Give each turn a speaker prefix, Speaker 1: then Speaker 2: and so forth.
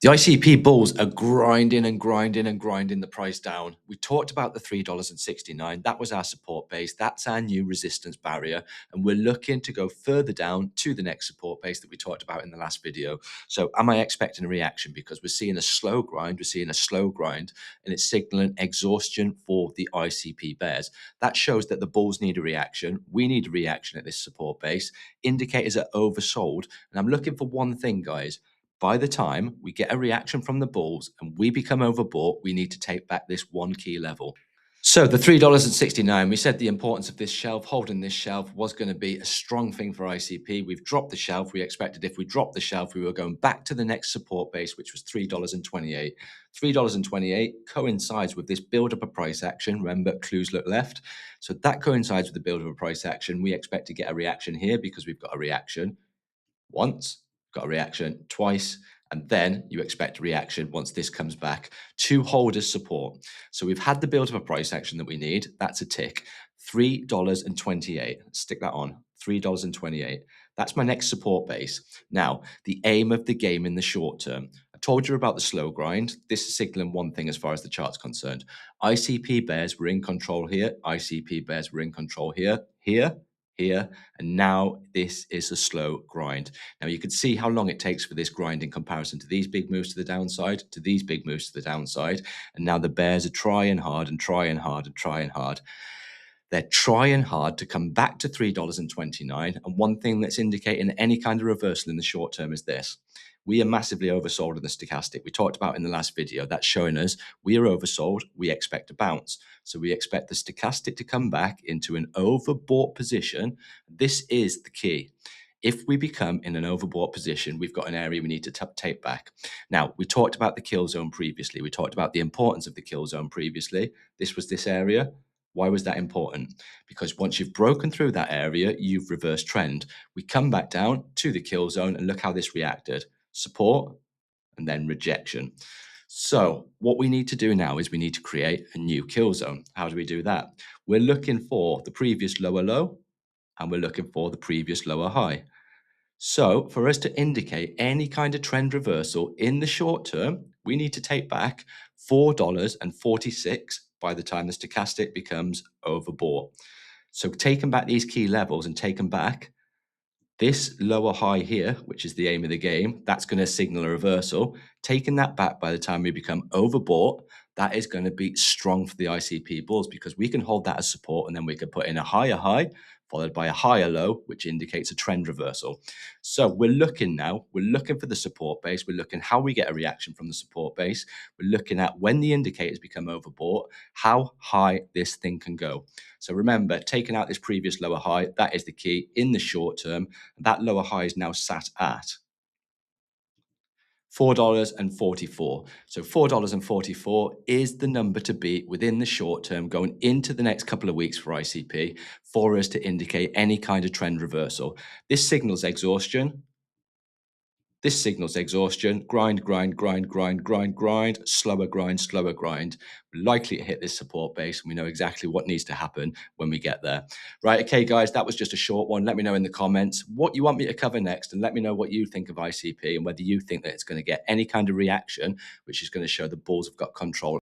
Speaker 1: The ICP bulls are grinding and grinding and grinding the price down. We talked about the $3.69. That was our support base. That's our new resistance barrier. And we're looking to go further down to the next support base that we talked about in the last video. So am I expecting a reaction? Because we're seeing a slow grind. We're seeing a slow grind and it's signaling exhaustion for the ICP bears. That shows that the bulls need a reaction. We need a reaction at this support base. Indicators are oversold. And I'm looking for one thing, guys. By the time we get a reaction from the bulls and we become overbought, we need to take back this one key level. So the $3.69, we said the importance of this shelf, holding this shelf was going to be a strong thing for ICP. We've dropped the shelf. We expected if we dropped the shelf, we were going back to the next support base, which was $3.28. $3.28 coincides with this build up of price action. Remember, clues look left. So that coincides with the build up of price action. We expect to get a reaction here because we've got a reaction once, got a reaction twice, and then you expect a reaction once this comes back to hold as support. So we've had the build of a price action that we need. That's a tick. $3.28. Stick that on. $3.28. That's my next support base. Now, the aim of the game in the short term. I told you about the slow grind. This is signaling one thing as far as the chart's concerned. ICP bears were in control here. ICP bears were in control here, here, and now this is a slow grind. Now you can see how long it takes for this grind in comparison to these big moves to the downside, to these big moves to the downside, and now the bears are trying hard and trying hard and trying hard. They're trying hard to come back to $3.29, and one thing that's indicating any kind of reversal in the short term is this. We are massively oversold in the stochastic. We talked about in the last video. That's showing us we are oversold. We expect a bounce. So we expect the stochastic to come back into an overbought position. This is the key. If we become in an overbought position, we've got an area we need to take back. Now, we talked about the kill zone previously. We talked about the importance of the kill zone previously. This was this area. Why was that important? Because once you've broken through that area, you've reversed trend. We come back down to the kill zone and look how this reacted. Support and then rejection. So what we need to do now is we need to create a new kill zone. How do we do that? We're looking for the previous lower low and we're looking for the previous lower high. So for us to indicate any kind of trend reversal in the short term, we need to take back $4.46 by the time the stochastic becomes overbought. So taking back these key levels and taking back this lower high here, which is the aim of the game, that's going to signal a reversal. Taking that back by the time we become overbought, that is going to be strong for the ICP bulls because we can hold that as support and then we can put in a higher high followed by a higher low, which indicates a trend reversal. So we're looking now, we're looking for the support base. We're looking how we get a reaction from the support base. We're looking at when the indicators become overbought, how high this thing can go. So remember, taking out this previous lower high, that is the key in the short term. That lower high is now sat at $4.44. So $4.44 is the number to beat within the short term going into the next couple of weeks for ICP for us to indicate any kind of trend reversal. This signals exhaustion. This signals exhaustion, grind, grind, grind, grind, grind, grind, slower grind, slower grind. We're likely to hit this support base and we know exactly what needs to happen when we get there. Right, okay, guys, that was just a short one. Let me know in the comments what you want me to cover next and let me know what you think of ICP and whether you think that it's going to get any kind of reaction, which is going to show the bulls have got control.